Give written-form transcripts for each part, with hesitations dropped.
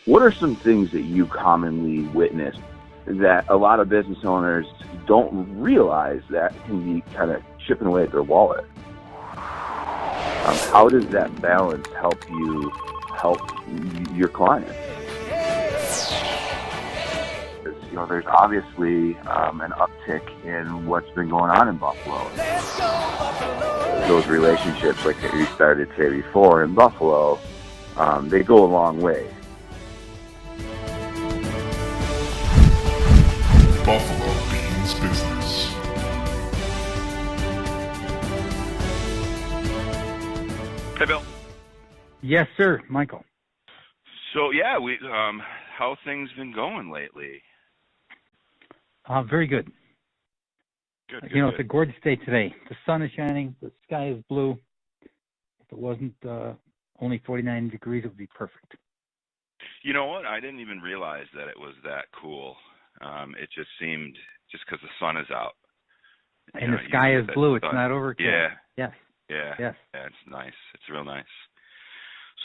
What are some things that you commonly witness that a lot of business owners don't realize that can be kind of chipping away at their wallet? How does that balance help your clients? There's obviously an uptick in what's been going on in Buffalo. Those relationships, like you started to say before, in Buffalo, they go a long way. Buffalo Beans Business. Hey, Bill. Yes, sir, Michael. So yeah, how things been going lately? Very good. Good. It's a gorgeous day today. The sun is shining. The sky is blue. If it wasn't only 49 degrees, it would be perfect. You know what? I didn't even realize that it was that cool. It just seemed just because the sun is out. And the sky is blue. It's not overcast. Yeah. Yes. Yeah. Yes. Yeah, it's nice. It's real nice.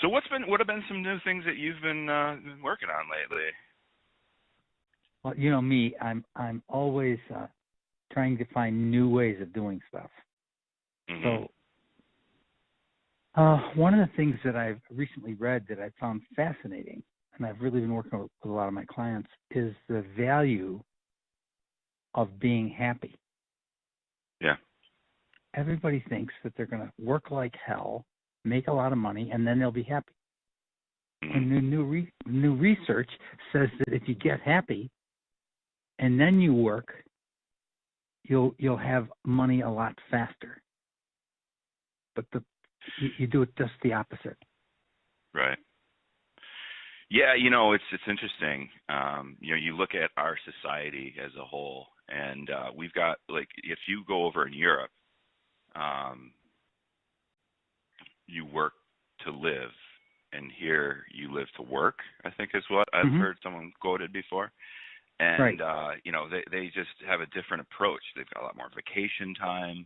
So what have been some new things that you've been working on lately? Well, you know me. I'm always trying to find new ways of doing stuff. Mm-hmm. So one of the things that I've recently read that I found fascinating, and I've really been working with a lot of my clients, is the value of being happy. Yeah. Everybody thinks that they're going to work like hell, make a lot of money, and then they'll be happy. Mm-hmm. And new research says that if you get happy and then you work, you'll have money a lot faster. But you do it just the opposite. Right. Yeah, it's interesting. You look at our society as a whole, and we've got, like, if you go over in Europe, you work to live, and here you live to work, I think is what I've heard someone quoted before. And, right. They just have a different approach. They've got a lot more vacation time.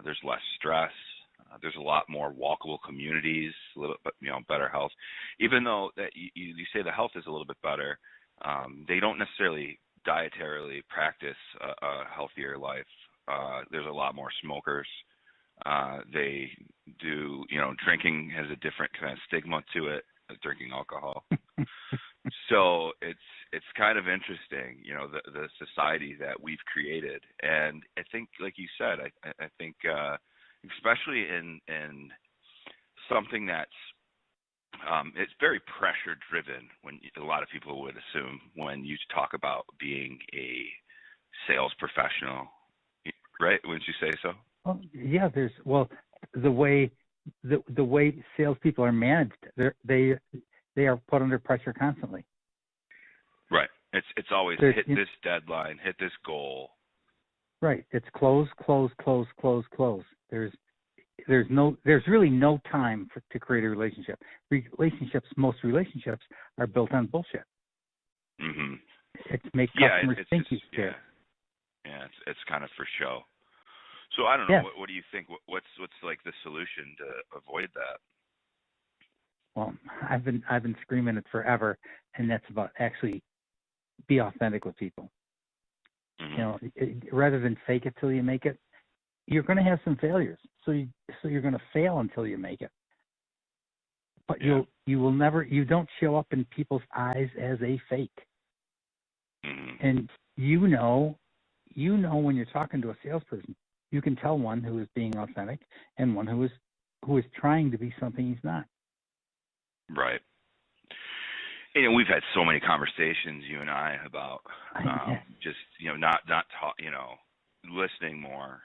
There's less stress. There's a lot more walkable communities, a little bit, better health. Even though that you say the health is a little bit better, they don't necessarily dietarily practice a healthier life. There's a lot more smokers. They do, drinking has a different kind of stigma to it, drinking alcohol. So it's kind of interesting, the society that we've created. And I think, like you said, I think especially in something that's it's very pressure driven, when a lot of people would assume when you talk about being a sales professional, right? Wouldn't you say so? Well, yeah. The way salespeople are managed, they are put under pressure constantly. Right. It's always hit this deadline, hit this goal. Right. It's close. There's really no time to create a relationship. Most relationships are built on bullshit. Mm-hmm. It's make customers think you care. Yeah. It's kind of for show. So I don't know. Yes. What do you think? What's like the solution to avoid that? Well, I've been screaming it forever, and that's about actually be authentic with people. Mm-hmm. Rather than fake it till you make it, you're going to have some failures. So you're going to fail until you make it. But you don't show up in people's eyes as a fake. Mm-hmm. And you know when you're talking to a salesperson, you can tell one who is being authentic and one who is trying to be something he's not. Right. We've had so many conversations, you and I, about just not talk, listening more.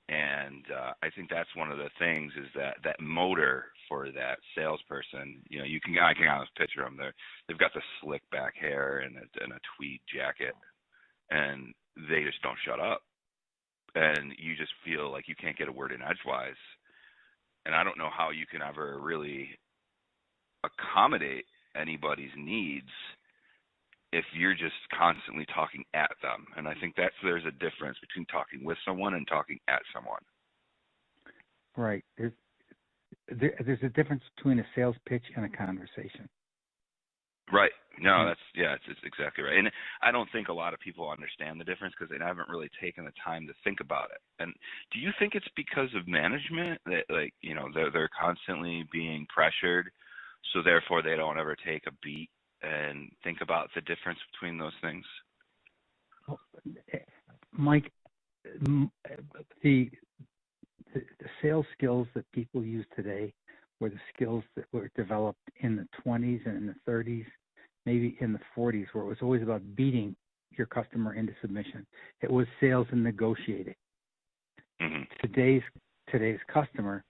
And I think that's one of the things, is that motor for that salesperson. I can almost picture them. They've got the slick back hair and a tweed jacket, and they just don't shut up. And you just feel like you can't get a word in edgewise. And I don't know how you can ever really accommodate anybody's needs if you're just constantly talking at them. And I think there's a difference between talking with someone and talking at someone. Right. There's a difference between a sales pitch and a conversation. Right. No, it's exactly right. And I don't think a lot of people understand the difference because they haven't really taken the time to think about it. And do you think it's because of management that, like, you know, they're constantly being pressured, so therefore they don't ever take a beat and think about the difference between those things? Mike, the sales skills that people use today were the skills that were developed in the 20s and in the 30s, maybe in the 40s, where it was always about beating your customer into submission. It was sales and negotiating. Mm-hmm. Today's customer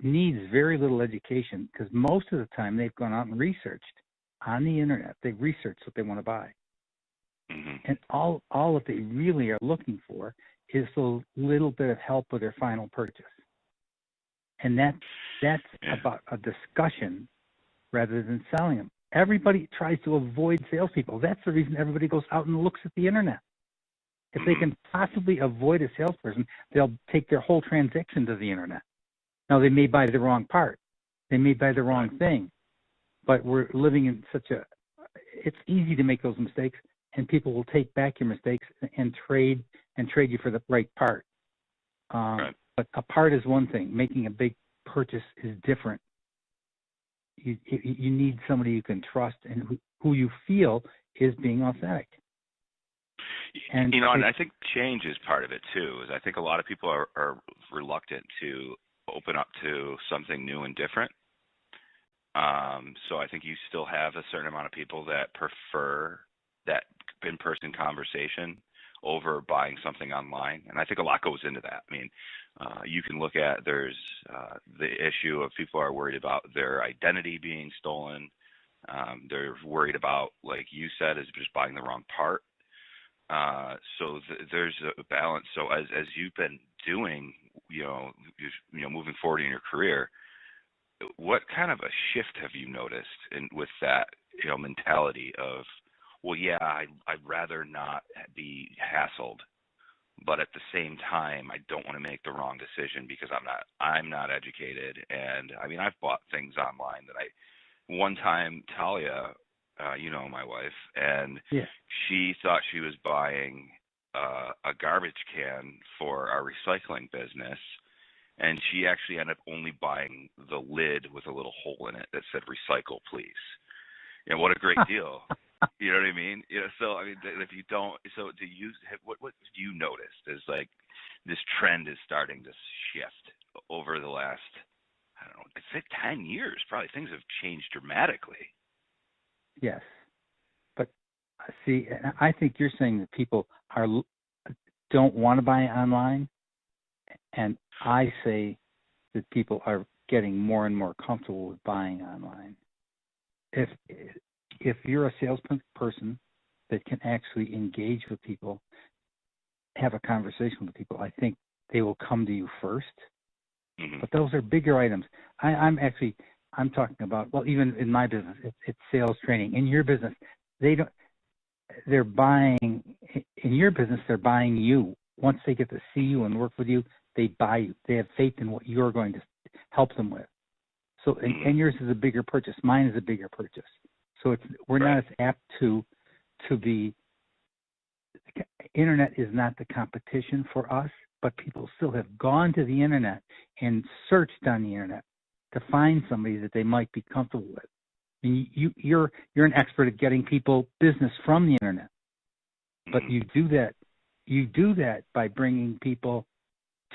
needs very little education because most of the time they've gone out and researched on the internet. They've researched what they want to buy. Mm-hmm. And all that they really are looking for is a little bit of help with their final purchase. And that's about a discussion rather than selling them. Everybody tries to avoid salespeople. That's the reason everybody goes out and looks at the internet. If they can possibly avoid a salesperson, they'll take their whole transaction to the internet. Now, they may buy the wrong part. They may buy the wrong thing. But we're living in it's easy to make those mistakes, and people will take back your mistakes and trade you for the right part. Right. But a part is one thing. Making a big purchase is different. You need somebody you can trust and who you feel is being authentic. And and I think change is part of it too. Is I think a lot of people are reluctant to open up to something new and different. So I think you still have a certain amount of people that prefer that in-person conversation over buying something online, and I think a lot goes into that. I mean, you can look at there's the issue of people are worried about their identity being stolen. They're worried about, like you said, is just buying the wrong part. So there's a balance. So as you've been doing, moving forward in your career, what kind of a shift have you noticed with that, mentality of, well, yeah, I'd rather not be hassled, but at the same time, I don't want to make the wrong decision because I'm not educated. And I mean, I've bought things online that one time, Talia, my wife, and she thought she was buying a garbage can for our recycling business, and she actually ended up only buying the lid with a little hole in it that said "recycle, please." What a great deal! You know what I mean? So I mean, if you don't, so do you? What do you notice? Is like this trend is starting to shift over the last, I don't know, I'd say 10 years. Probably things have changed dramatically. Yes, but see, I think you're saying that people don't want to buy online, and I say that people are getting more and more comfortable with buying online. If you're a salesperson that can actually engage with people, have a conversation with people, I think they will come to you first. Mm-hmm. But those are bigger items. I'm talking about, well, even in my business, it's sales training. In your business, they're buying, in your business, they're buying you. Once they get to see you and work with you, they buy you. They have faith in what you're going to help them with. So, and yours is a bigger purchase. Mine is a bigger purchase. So we're not as apt to be, internet is not the competition for us, but people still have gone to the internet and searched on the internet to find somebody that they might be comfortable with. And you're an expert at getting people business from the internet, but you do that by bringing people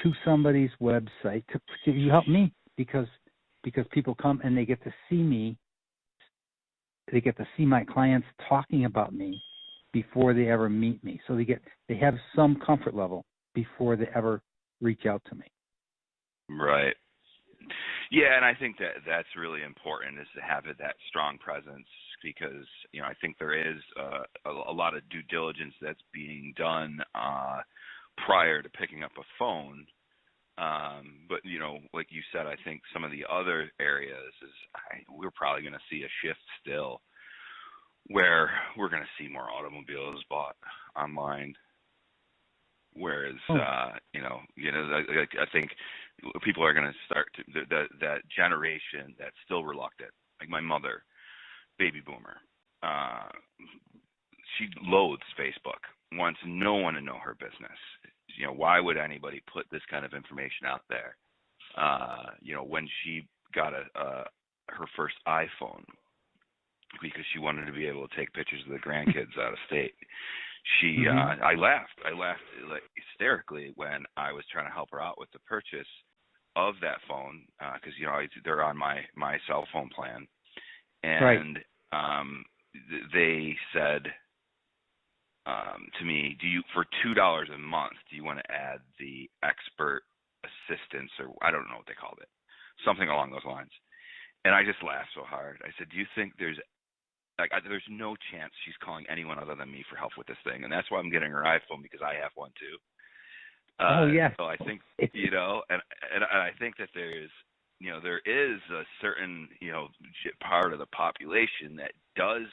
to somebody's website. You help me because people come and they get to see me. They get to see my clients talking about me before they ever meet me. So they have some comfort level before they ever reach out to me. Right. Yeah, and I think that's really important, is to have that strong presence, because I think there is a lot of due diligence that's being done prior to picking up a phone. But like you said, I think some of the other areas we're probably going to see a shift still, where we're going to see more automobiles bought online. Whereas, I think people are going to start that generation that's still reluctant. Like my mother, baby boomer. She loathes Facebook, wants no one to know her business. Why would anybody put this kind of information out there? When she got her first iPhone, because she wanted to be able to take pictures of the grandkids out of state. I laughed like hysterically when I was trying to help her out with the purchase of that phone, because they're on my cell phone plan, and they said to me, for $2 a month, do you want to add the expert assistance, or I don't know what they called it, something along those lines? And I just laughed so hard. I said, do you think there's no chance she's calling anyone other than me for help with this thing? And that's why I'm getting her iPhone, because I have one too. So I think, and I think that there is a certain, part of the population that does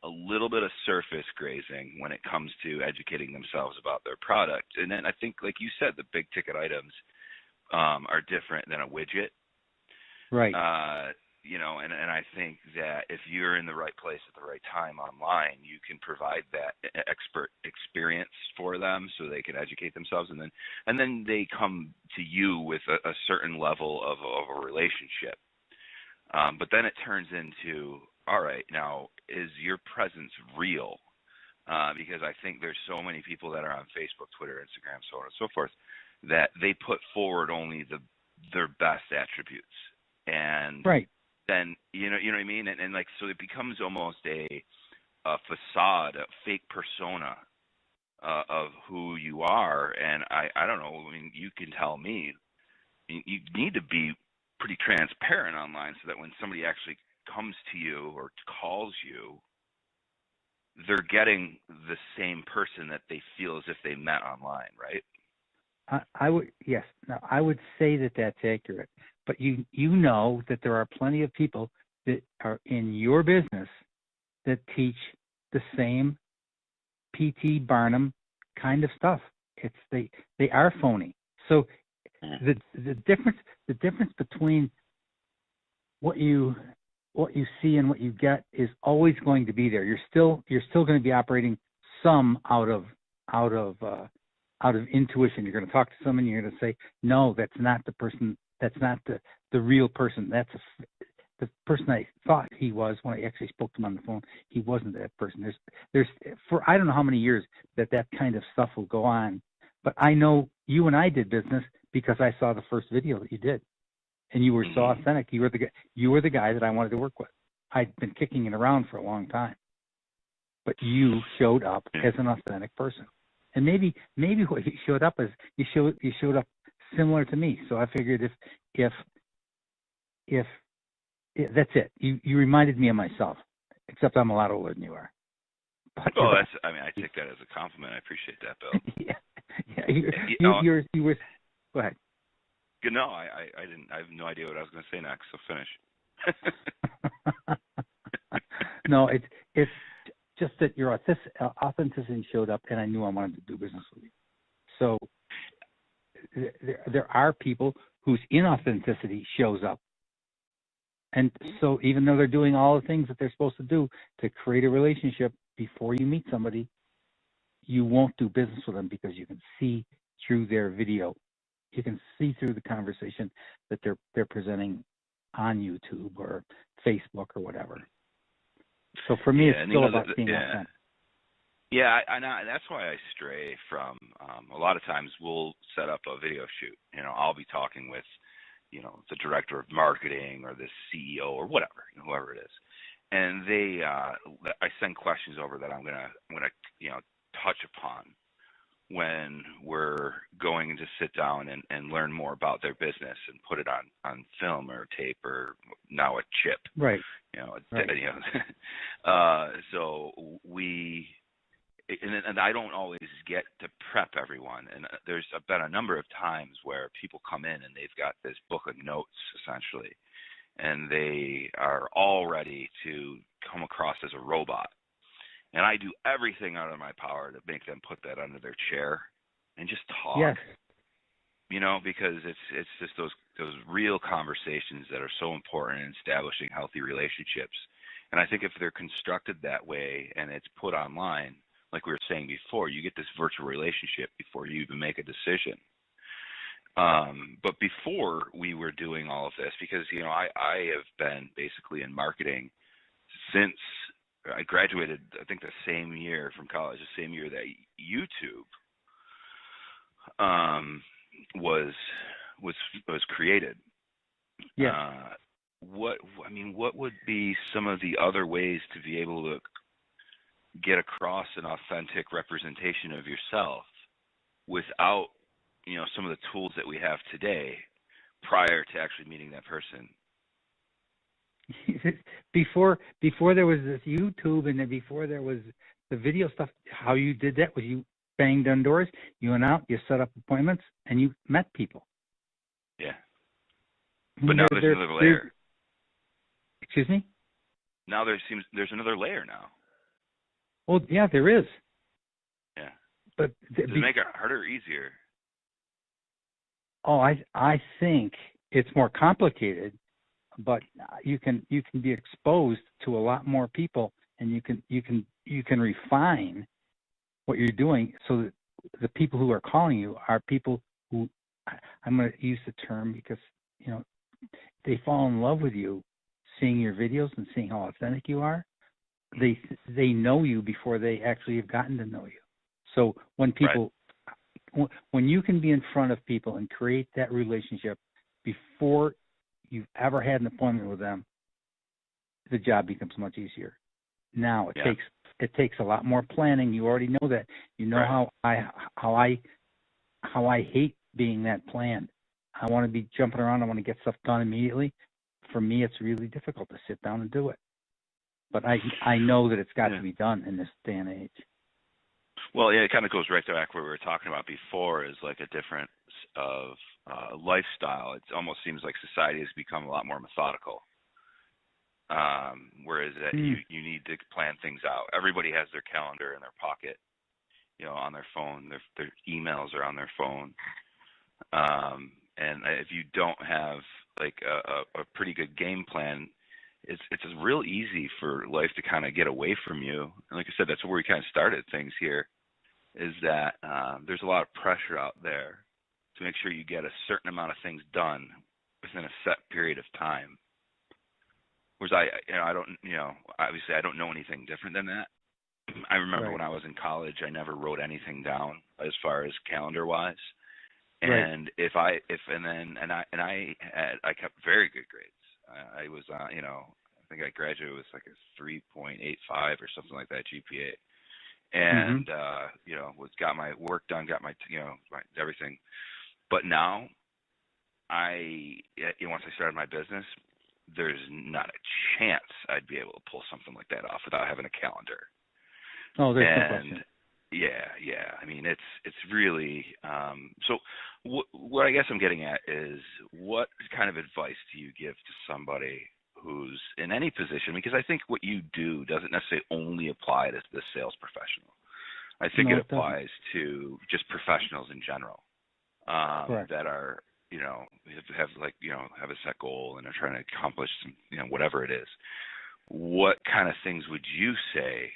a little bit of surface grazing when it comes to educating themselves about their product. And then I think, like you said, the big ticket items are different than a widget. Right. And I think that if you're in the right place at the right time online, you can provide that expert experience for them so they can educate themselves, and then they come to you with a certain level of a relationship. But then it turns into, all right, now is your presence real? Because I think there's so many people that are on Facebook, Twitter, Instagram, so on and so forth, that they put forward only their best attributes. And then you know what I mean, and like, so it becomes almost a facade, a fake persona of who you are. And I don't know. I mean, you can tell me. You need to be pretty transparent online so that when somebody actually comes to you or calls you, they're getting the same person that they feel as if they met online, right? I would, yes. Now, I would say that that's accurate. But you know that there are plenty of people that are in your business that teach the same P.T. Barnum kind of stuff. They are phony. So the difference between what you see and what you get is always going to be there. You're still going to be operating some out of intuition. You're going to talk to someone. You're going to say, no, that's not the person. That's not the real person. That's the person I thought he was when I actually spoke to him on the phone. He wasn't that person. There's for I don't know how many years that kind of stuff will go on. But I know you and I did business because I saw the first video that you did, and you were so authentic. You were the guy that I wanted to work with. I'd been kicking it around for a long time, but you showed up as an authentic person. And maybe what you showed up as, you showed up similar to me. So I figured if that's it. You reminded me of myself, except I'm a lot older than you are. But, I take that as a compliment. I appreciate that, Bill. You were. Go ahead. No, I didn't. I have no idea what I was going to say next. So finish. No, it's just that your authenticity showed up, and I knew I wanted to do business with you. So there are people whose inauthenticity shows up. And so even though they're doing all the things that they're supposed to do to create a relationship before you meet somebody, you won't do business with them because you can see through their video. You can see through the conversation that they're presenting on YouTube or Facebook or whatever. So for me, it's still about being authentic. Yeah, that's why I stray from. A lot of times we'll set up a video shoot. I'll be talking with, the director of marketing or the CEO or whatever, whoever it is, and I send questions over that I'm gonna touch upon when we're going to sit down and learn more about their business and put it on film or tape or now a chip. Right. So we. And I don't always get to prep everyone. And there's been a number of times where people come in and they've got this book of notes, essentially, and they are all ready to come across as a robot. And I do everything out of my power to make them put that under their chair and just talk. Yes. Because it's just those real conversations that are so important in establishing healthy relationships. And I think if they're constructed that way and it's put online, like we were saying before, you get this virtual relationship before you even make a decision. But before we were doing all of this, because, I have been basically in marketing since I graduated, I think the same year from college, the same year that YouTube was created. Yeah. What would be some of the other ways to be able to get across an authentic representation of yourself without, some of the tools that we have today prior to actually meeting that person? Before there was this YouTube, and then before there was the video stuff, how you did that was you banged on doors, you went out, you set up appointments, and you met people. Yeah. But now there's another layer. Excuse me? Now there's another layer now. Well, yeah, there is. Yeah. But does it make it harder or easier? Oh, I think it's more complicated, but you can be exposed to a lot more people, and you can refine what you're doing so that the people who are calling you are people who, I'm going to use the term because they fall in love with you, seeing your videos and seeing how authentic you are. They know you before they actually have gotten to know you. So when people, when you can be in front of people and create that relationship before you've ever had an appointment with them, the job becomes much easier. Now it takes a lot more planning. You already know that. You know how I hate being that planned. I want to be jumping around. I want to get stuff done immediately. For me, it's really difficult to sit down and do it. But I know that it's got to be done in this day and age. Well, yeah, it kind of goes right back where we were talking about before, is like a difference of lifestyle. It almost seems like society has become a lot more methodical. Whereas you need to plan things out. Everybody has their calendar in their pocket, on their phone. Their emails are on their phone. And if you don't have like a pretty good game plan, it's real easy for life to kind of get away from you. And like I said, that's where we kind of started things here, is that there's a lot of pressure out there to make sure you get a certain amount of things done within a set period of time. Whereas I don't, obviously I don't know anything different than that. I remember when I was in college, I never wrote anything down as far as calendar wise. And I kept very good grades. I was, I think I graduated with like a 3.85 or something like that GPA, and got my work done, got my my everything. But now, once I started my business, there's not a chance I'd be able to pull something like that off without having a calendar. Oh, there's no question. Yeah. I mean, it's really so. What I guess I'm getting at is, what kind of advice do you give to somebody who's in any position? Because I think what you do doesn't necessarily only apply to the sales professional. I think it applies to just professionals in general that are have a set goal and are trying to accomplish some, whatever it is. What kind of things would you say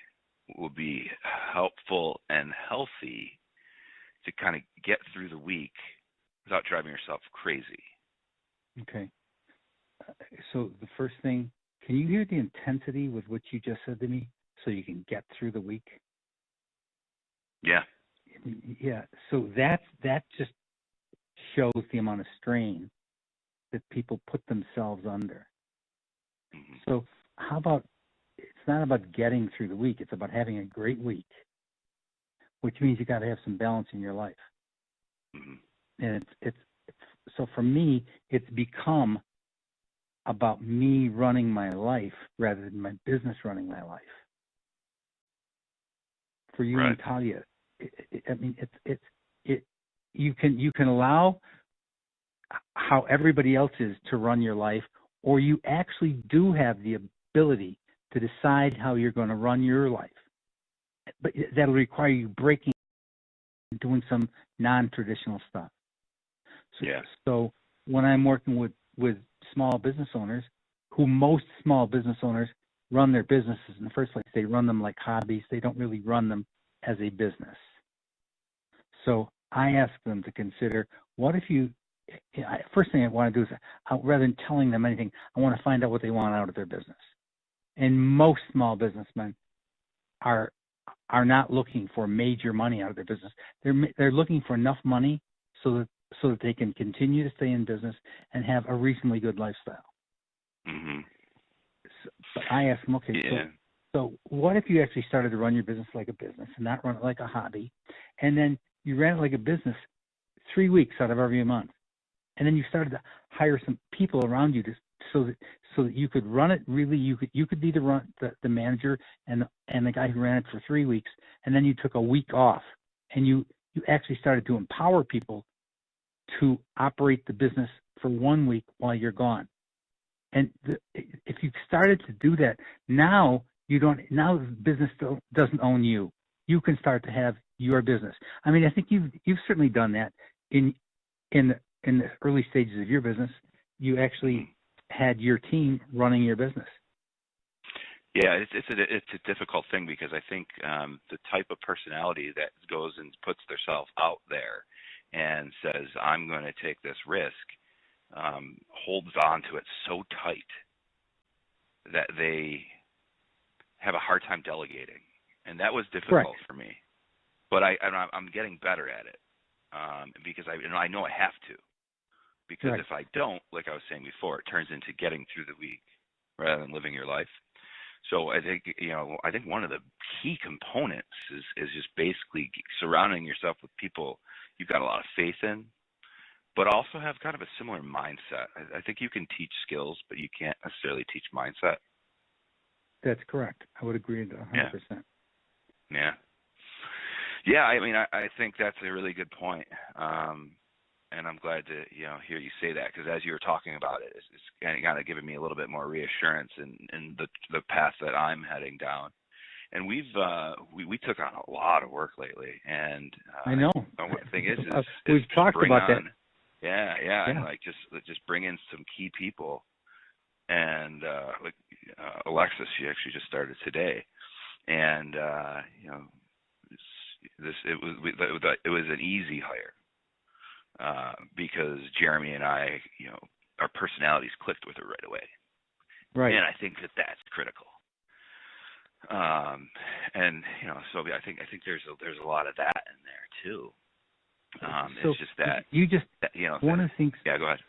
will be helpful and healthy to kind of get through the week without driving yourself crazy? Okay. So the first thing, can you hear the intensity with which you just said to me, so you can get through the week? Yeah. Yeah. So that just shows the amount of strain that people put themselves under. Mm-hmm. So how about, it's not about getting through the week, it's about having a great week, which means you got to have some balance in your life. Mm-hmm. And it's so for me, it's become about me running my life rather than my business running my life. For you and Talia, you can allow how everybody else is to run your life, or you actually do have the ability to decide how you're going to run your life. But that'll require you breaking and doing some non-traditional stuff. So when I'm working with small business owners, who most small business owners run their businesses in the first place. They run them like hobbies. They don't really run them as a business. So I ask them to consider, what if you, first thing I want to do is, rather than telling them anything, I want to find out what they want out of their business. And most small businessmen are not looking for major money out of their business. They're looking for enough money so that they can continue to stay in business and have a reasonably good lifestyle. Mm-hmm. So, but I ask them, okay, so what if you actually started to run your business like a business and not run it like a hobby, and then you ran it like a business 3 weeks out of every month, and then you started to hire some people around you so that you could run it really. You could be the manager and the guy who ran it for 3 weeks, and then you took a week off, and you actually started to empower people to operate the business for 1 week while you're gone. And if you started to do that, now the business doesn't own you. You can start to have your business. I mean, I think you've certainly done that in the early stages of your business. You actually had your team running your business. Yeah, it's a difficult thing, because I think the type of personality that goes and puts themselves out there and says, I'm going to take this risk, holds on to it so tight that they have a hard time delegating. And that was difficult for me. But I'm getting better at it, because I know I have to. Because if I don't, like I was saying before, it turns into getting through the week rather than living your life. So I think one of the key components is just basically surrounding yourself with people you've got a lot of faith in, but also have kind of a similar mindset. I think you can teach skills, but you can't necessarily teach mindset. That's correct. I would agree 100%. Yeah. I mean, I think that's a really good point. And I'm glad to hear you say that, because as you were talking about it, it's kind of giving me a little bit more reassurance in the path that I'm heading down. And we took on a lot of work lately, and I know. The thing is we've talked about that. Yeah, and like just bring in some key people, and like Alexis, she actually just started today, and it was an easy hire. Because Jeremy and I, our personalities clicked with her right away. Right. And I think that's critical. And so I think there's a lot of that in there too. So it's just that one of the things. Yeah, go ahead.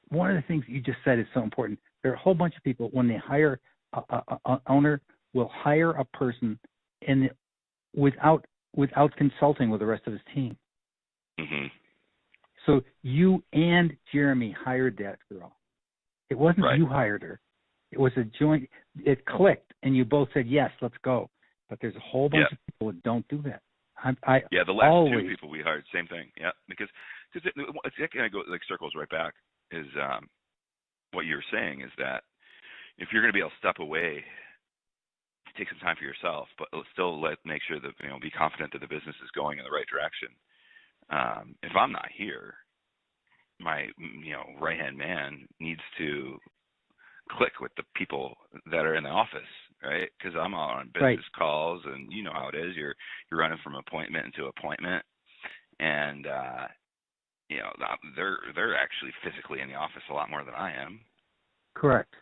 One of the things you just said is so important. There are a whole bunch of people, when they hire an owner, will hire a person without consulting with the rest of his team. Mm-hmm. So you and Jeremy hired that girl. It wasn't you hired her. It was a joint. It clicked, and you both said, yes, let's go. But there's a whole bunch of people that don't do that. The last two people we hired, same thing. Yeah, because it kind of goes, like, circles right back, is what you're saying is that if you're going to be able to step away, take some time for yourself, but still make sure that, be confident that the business is going in the right direction. If I'm not here, my right-hand man needs to click with the people that are in the office, right? Because I'm on business calls, and you know how it is. You're running from appointment to appointment, and they're actually physically in the office a lot more than I am. Correct.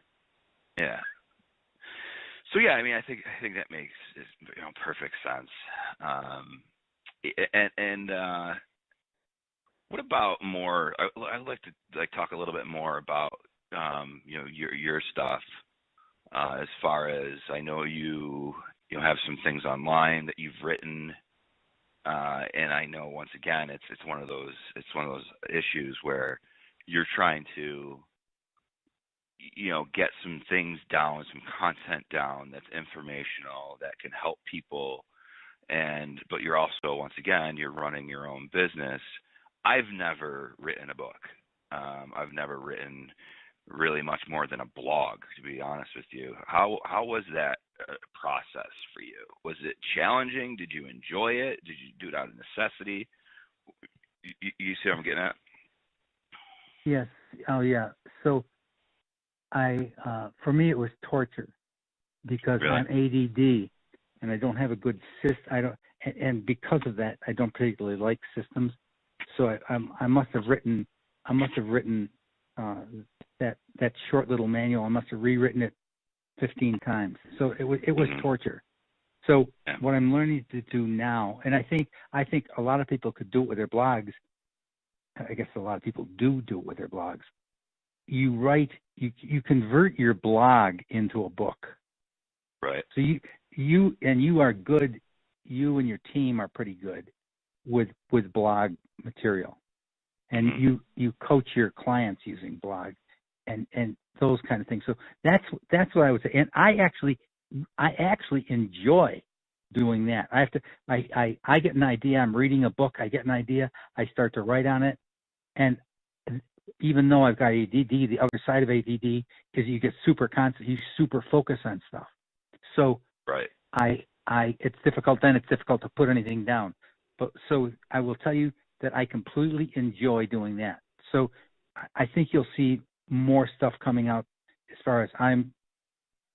Yeah. So yeah, I mean, I think that makes perfect sense. And what about more? I'd like to talk a little bit more about your stuff. As far as I know, you have some things online that you've written, and I know, once again, it's one of those issues where you're trying to get some things down, some content down that's informational, that can help people, but you're also, once again, you're running your own business. I've never written a book. I've never written really much more than a blog, to be honest with you. How was that process for you? Was it challenging? Did you enjoy it? Did you do it out of necessity? You see what I'm getting at? Yes. Oh, yeah. So for me, it was torture. because Really? I'm ADD and I don't have a good and because of that, I don't particularly like systems. So I must have written that short little manual. I must have rewritten it 15 times. So it was Mm-hmm. torture. So Yeah. what I'm learning to do now, and I think a lot of people could do it with their blogs. I guess a lot of people do it with their blogs. You convert your blog into a book. Right. So you are good. You and your team are pretty good with blog material, and Mm-hmm. you coach your clients using blog, and those kind of things. So that's what I would say. And I actually enjoy doing that. I get an idea. I'm reading a book. I get an idea. I start to write on it, and even though I've got ADD, the other side of ADD is you get super constant. You super focus on stuff. So Right. it's difficult then. It's difficult to put anything down. But so I will tell you that I completely enjoy doing that. So I think you'll see more stuff coming out as far as I'm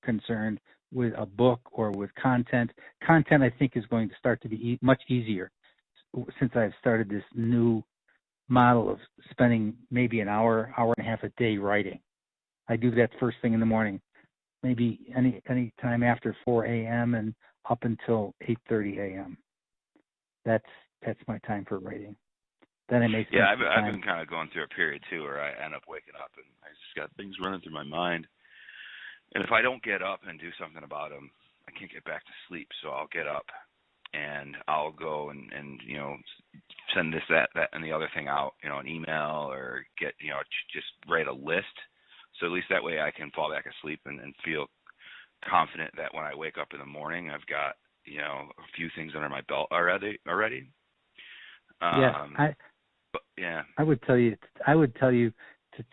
concerned with a book or with content. Content, I think, is going to start to be much easier since I've started this new model of spending maybe an hour and a half a day writing. I do that first thing in the morning, maybe any time after 4 a.m. and up until 8:30 a.m. That's my time for writing. Then I may spend Yeah, some I've time. been kind of going through a period too where I end up waking up and I just got things running through my mind, and if I don't get up and do something about them, I can't get back to sleep. So I'll get up and I'll go and send this, that, and the other thing out, an email, or get, just write a list. So at least that way I can fall back asleep and feel confident that when I wake up in the morning, I've got, a few things under my belt already. I would tell you to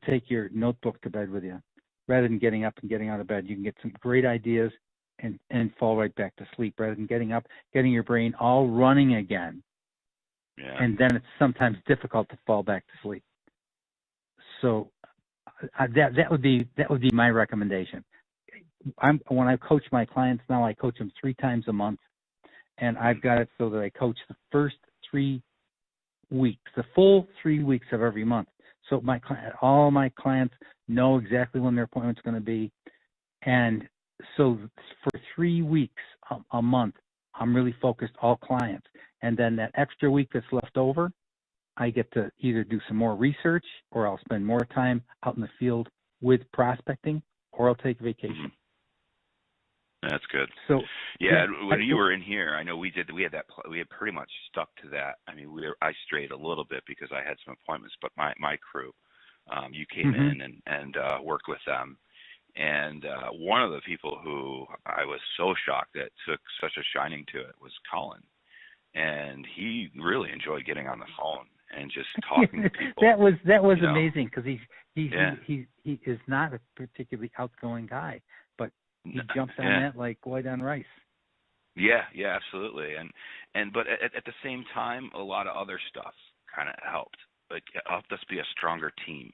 take your notebook to bed with you, rather than getting up and getting out of bed. You can get some great ideas and fall right back to sleep, rather than getting up, getting your brain all running again. Yeah. And then it's sometimes difficult to fall back to sleep. So that would be my recommendation. When I coach my clients now, I coach them 3 times a month, and I've got it so that I coach the first 3 weeks, the full 3 weeks of every month. So all my clients know exactly when their appointment's going to be, and so for 3 weeks a month, I'm really focused all clients, and then that extra week that's left over, I get to either do some more research, or I'll spend more time out in the field with prospecting, or I'll take vacation. Mm-hmm. That's good. So when you were in here, I know we had pretty much stuck to that. I mean, I strayed a little bit because I had some appointments, but my crew, you came in and worked with them. And one of the people who I was so shocked that took such a shining to it was Colin. And he really enjoyed getting on the phone and just talking to people. That was amazing, because he is not a particularly outgoing guy, but he jumps on that like white on rice. Yeah, absolutely. But at the same time, a lot of other stuff kind of helped. Like, it helped us be a stronger team.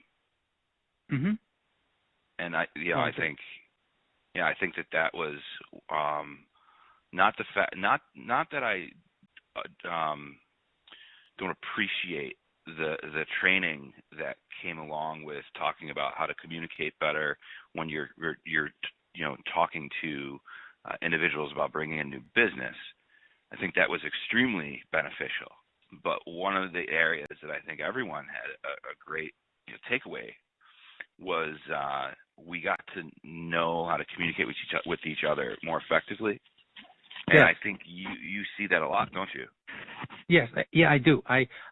Mm-hmm. And I think that was not the fact, not that I don't appreciate the training that came along with talking about how to communicate better when you're talking to individuals about bringing in new business. I think that was extremely beneficial. But one of the areas that I think everyone had a great takeaway was we got to know how to communicate with each other more effectively. And I think you see that a lot, don't you? Yes, yeah, I do.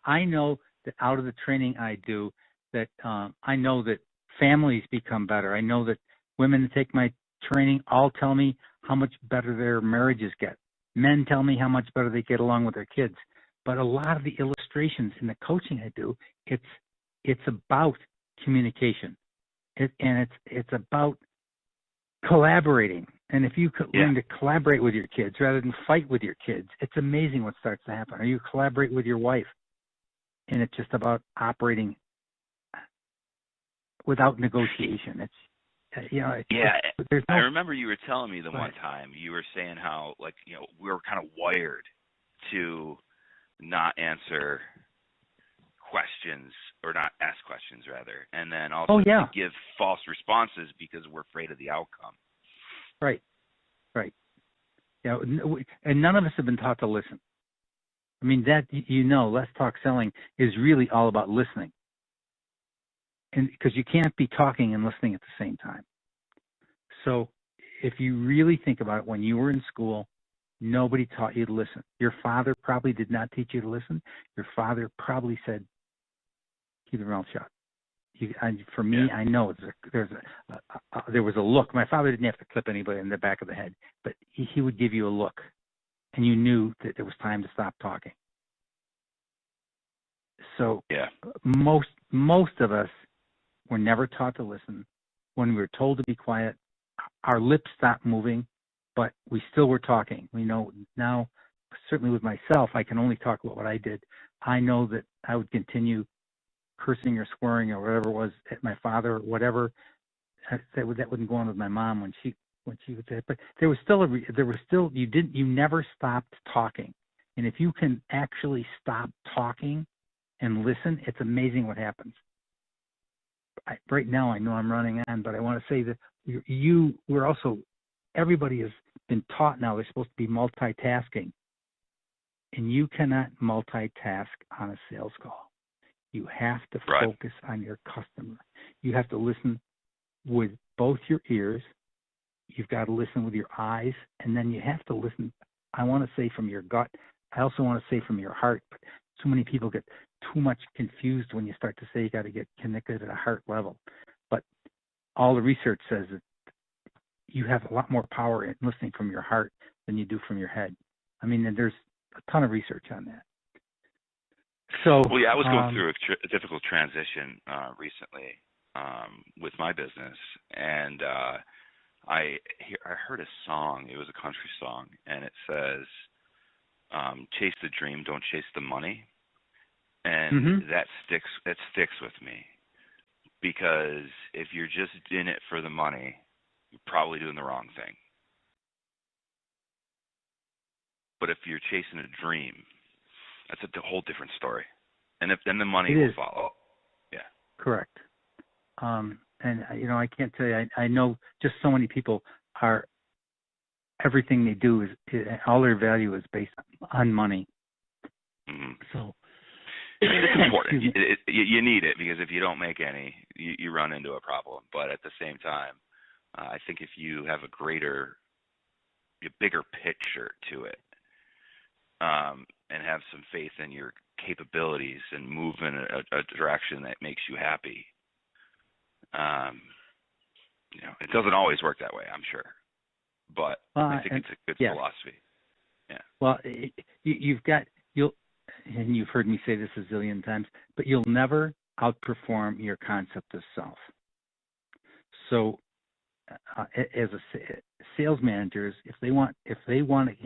I know that out of the training I do, that I know that families become better. I know that women that take my training all tell me how much better their marriages get. Men tell me how much better they get along with their kids. But a lot of the illustrations in the coaching I do, it's about communication, and it's about collaborating. And if you could learn to collaborate with your kids rather than fight with your kids, it's amazing what starts to happen. Or you collaborate with your wife, and it's just about operating without negotiation. there's no. I remember you were telling me the one time you were saying how we were kind of wired to not answer questions or not ask questions rather, and then also to give false responses because we're afraid of the outcome. Right. And none of us have been taught to listen. I mean, that less talk selling is really all about listening, and because you can't be talking and listening at the same time. So if you really think about it, when you were in school, nobody taught you to listen. Your father probably did not teach you to listen. Your father probably said, keep your mouth shut. For me, I know there was a look. My father didn't have to clip anybody in the back of the head, but he would give you a look, and you knew that it was time to stop talking. So most of us were never taught to listen. When we were told to be quiet, our lips stopped moving, but we still were talking. We know now, certainly with myself, I can only talk about what I did. I know that I would continue cursing or swearing or whatever it was at my father or whatever. That wouldn't go on with my mom when she would say it. But there was still you never stopped talking. And if you can actually stop talking and listen, it's amazing what happens. Right now I know I'm running on, but I want to say that everybody has been taught now they're supposed to be multitasking. And you cannot multitask on a sales call. You have to focus on your customer. You have to listen with both your ears. You've got to listen with your eyes. And then you have to listen, I want to say, from your gut. I also want to say from your heart. But so many people get too much confused when you start to say you got to get connected at a heart level. But all the research says that you have a lot more power in listening from your heart than you do from your head. I mean, there's a ton of research on that. So, I was going through a difficult transition recently with my business, and I heard a song. It was a country song, and it says, "Chase the dream, don't chase the money," and that sticks with me, because if you're just in it for the money, you're probably doing the wrong thing. But if you're chasing a dream, that's a whole different story, and then the money will follow. Yeah, correct. And I can't tell you. I know just so many people are. Everything they do is all their value is based on money. Mm-hmm. So it's important. You need it, because if you don't make any, you run into a problem. But at the same time, I think if you have a bigger picture to it, and have some faith in your capabilities and move in a direction that makes you happy. It doesn't always work that way, I'm sure, but I think it's a good philosophy. Yeah. Well, and you've heard me say this a zillion times, but you'll never outperform your concept of self. So, as sales managers, if they want to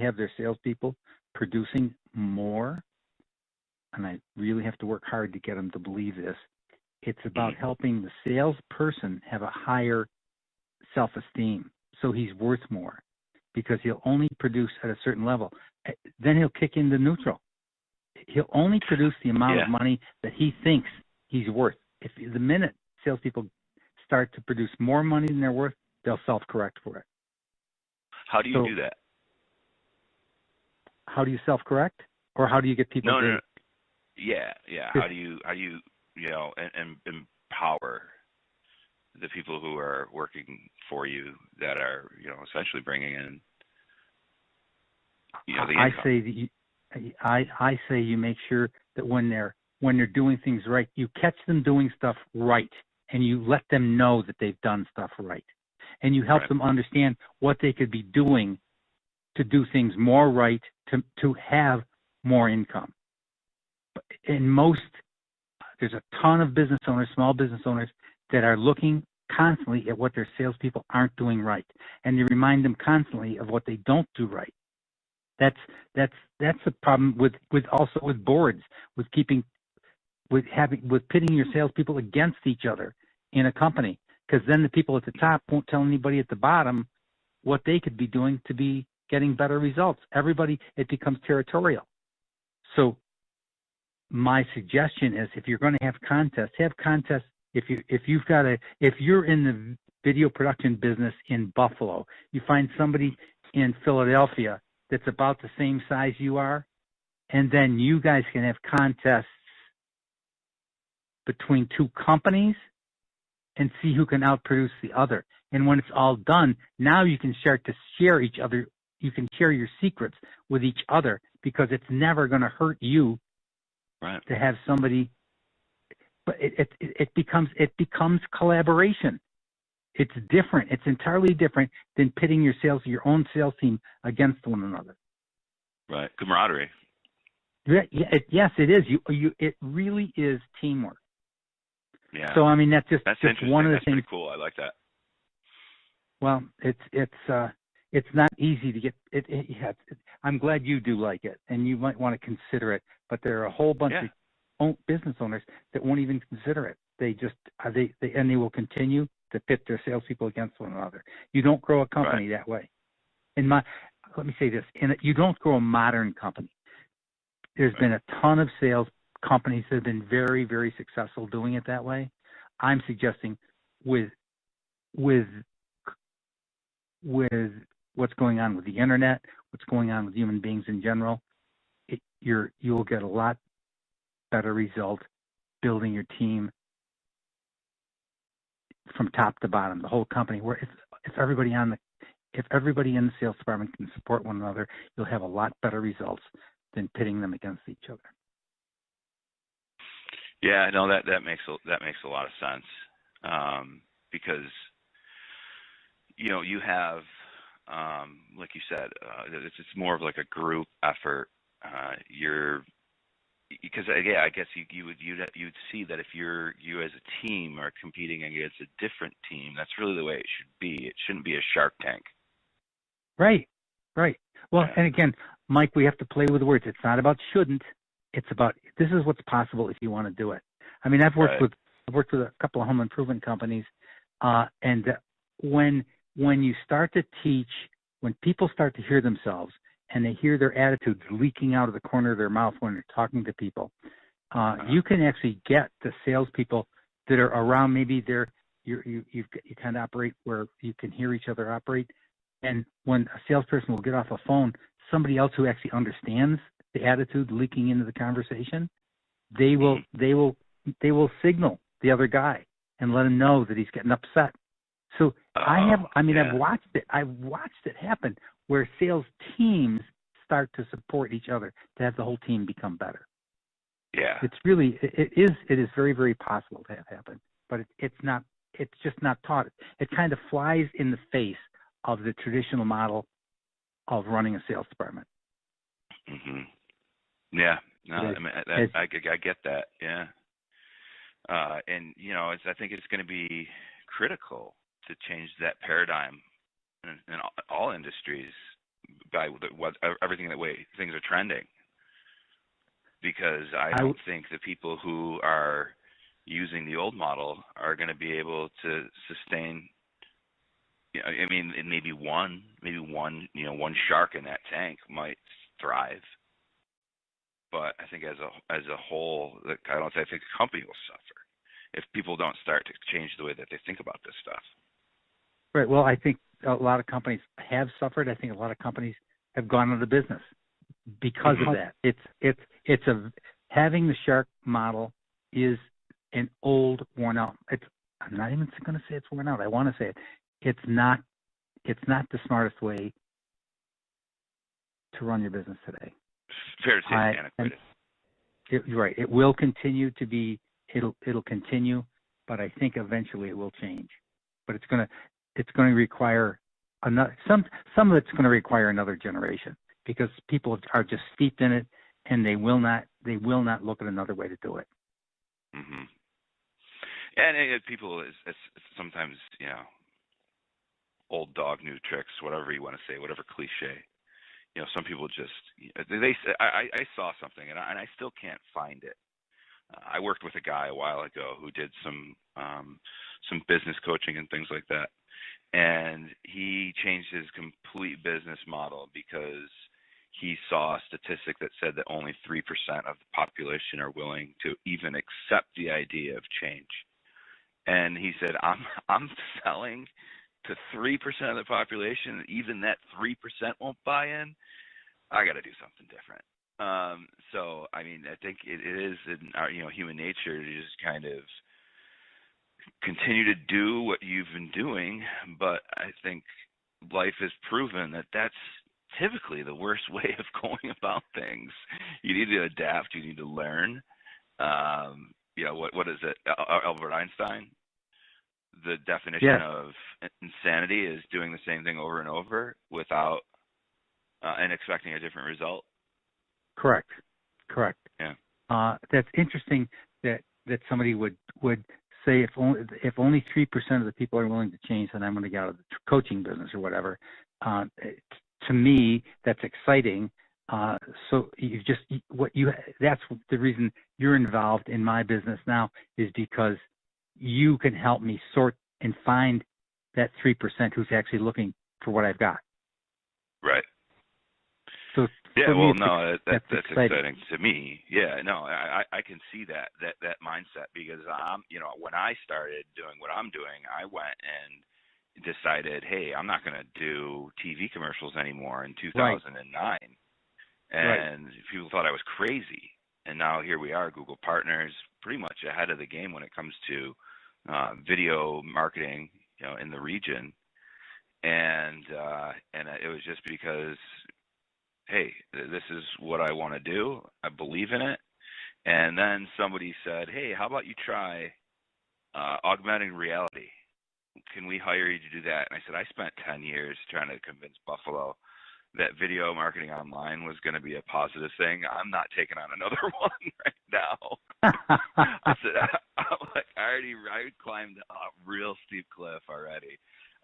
have their salespeople producing more, and I really have to work hard to get them to believe this, it's about helping the salesperson have a higher self-esteem, so he's worth more, because he'll only produce at a certain level. Then he'll kick into neutral. He'll only produce the amount of money that he thinks he's worth. If the minute salespeople start to produce more money than they're worth, they'll self-correct for it. How do you do that? How do you self-correct, or how do you get people? No. Yeah. How do you and empower the people who are working for you that are essentially bringing in the income? I say you make sure that when they're doing things right, you catch them doing stuff right, and you let them know that they've done stuff right, and you help them understand what they could be doing to do things more right, to have more income. And there's a ton of business owners, small business owners, that are looking constantly at what their salespeople aren't doing right, and they remind them constantly of what they don't do right. That's a problem with boards, with pitting your salespeople against each other in a company. because then the people at the top won't tell anybody at the bottom what they could be doing to be getting better results. Everybody, it becomes territorial. So my suggestion is, if you're going to have contests, have contests. If you're in the video production business in Buffalo, you find somebody in Philadelphia that's about the same size you are, and then you guys can have contests between two companies and see who can outproduce the other. And when it's all done, now you can start to share each other. You can share your secrets with each other, because it's never going to hurt you to have somebody. But it becomes collaboration. It's different. It's entirely different than pitting your own sales team against one another. Right. Camaraderie. Yes, it is. It really is teamwork. Yeah. So I mean, that's just one of the that's things. Pretty cool. I like that. Well, it's not easy to get it. I'm glad you do like it, and you might want to consider it. But there are a whole bunch of business owners that won't even consider it. They just they will continue to pit their salespeople against one another. You don't grow a company that way. Let me say this: you don't grow a modern company. There's been a ton of sales companies that have been very, very successful doing it that way. I'm suggesting with what's going on with the internet, what's going on with human beings in general, you'll get a lot better result building your team from top to bottom, the whole company. Where if everybody in the sales department can support one another, you'll have a lot better results than pitting them against each other. Yeah, no, that makes a lot of sense, because you have, like you said, it's more of like a group effort. Because I guess you'd see that if you as a team are competing against a different team, that's really the way it should be. It shouldn't be a Shark Tank. Right. Well, and again, Mike, we have to play with words. It's not about shouldn't. It's about, this is what's possible if you want to do it. I mean, I've worked with a couple of home improvement companies, and when you start to teach, when people start to hear themselves and they hear their attitudes leaking out of the corner of their mouth when they're talking to people, you can actually get the salespeople that are around. Maybe you kind of operate where you can hear each other operate. And when a salesperson will get off a phone, somebody else who actually understands the attitude leaking into the conversation, they will signal the other guy and let him know that he's getting upset. So I've watched it. I've watched it happen where sales teams start to support each other to have the whole team become better. Yeah. It is very, very possible to have happen, but it's just not taught. It kind of flies in the face of the traditional model of running a sales department. Mm-hmm. Yeah. No, I get that. Yeah. And I think it's going to be critical to change that paradigm in all industries by everything the way things are trending. Because I don't think the people who are using the old model are going to be able to sustain. I mean, maybe one shark in that tank might thrive, but I think as a whole, I think the company will suffer if people don't start to change the way that they think about this stuff. Right. Well, I think a lot of companies have suffered. I think a lot of companies have gone out of business because of that. Having the shark model is an old, worn out. I'm not even going to say it's worn out. I want to say it. It's not the smartest way to run your business today. Fair to say, antiquated. You're right. It will continue to be. It'll continue, but I think eventually it will change. But it's going to require another. Some of it's going to require another generation because people are just steeped in it, and they will not look at another way to do it. Mm-hmm. And people is sometimes old dog, new tricks, whatever you want to say, whatever cliche. Some people just I saw something and I still can't find it. I worked with a guy a while ago who did some some business coaching and things like that. And he changed his complete business model because he saw a statistic that said that only 3% of the population are willing to even accept the idea of change. And he said, I'm selling to 3% of the population, even that 3% won't buy in. I got to do something different. So, I mean, I think it is in our, human nature to just kind of continue to do what you've been doing. But I think life has proven that that's typically the worst way of going about things. You need to adapt. You need to learn. What is it? Albert Einstein? The definition of insanity is doing the same thing over and over without and expecting a different result. Correct. Yeah. That's interesting that somebody would say if only 3% of the people are willing to change, then I'm going to get out of the coaching business or whatever. To me, that's exciting. So that's the reason you're involved in my business now, is because you can help me sort and find that 3% who's actually looking for what I've got. Right. So that's exciting to me. Yeah, no, I can see that mindset, because when I started doing what I'm doing, I went and decided, hey, I'm not going to do TV commercials anymore in 2009. Right. And people thought I was crazy. And now here we are, Google Partners, pretty much ahead of the game when it comes to video marketing, in the region. And it was just because, hey, this is what I want to do. I believe in it. And then somebody said, hey, how about you try augmented reality? Can we hire you to do that? And I said, I spent 10 years trying to convince Buffalo that video marketing online was going to be a positive thing. I'm not taking on another one right now. I said, I climbed a real steep cliff already,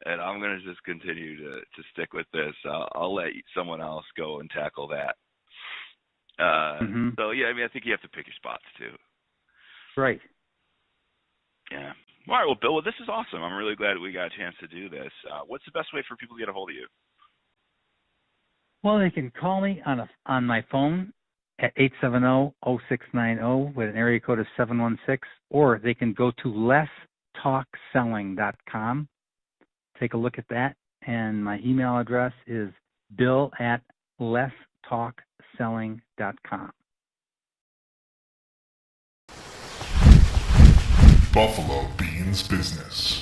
and I'm going to just continue to stick with this. I'll let someone else go and tackle that. So, yeah, I mean, I think you have to pick your spots, too. Right. Yeah. All right, well, Bill, this is awesome. I'm really glad we got a chance to do this. What's the best way for people to get a hold of you? Well, they can call me on my phone at 870-0690 with an area code of 716, or they can go to lesstalkselling.com. Take a look at that, and my email address is bill@lesstalkselling.com. Buffalo Beans Business.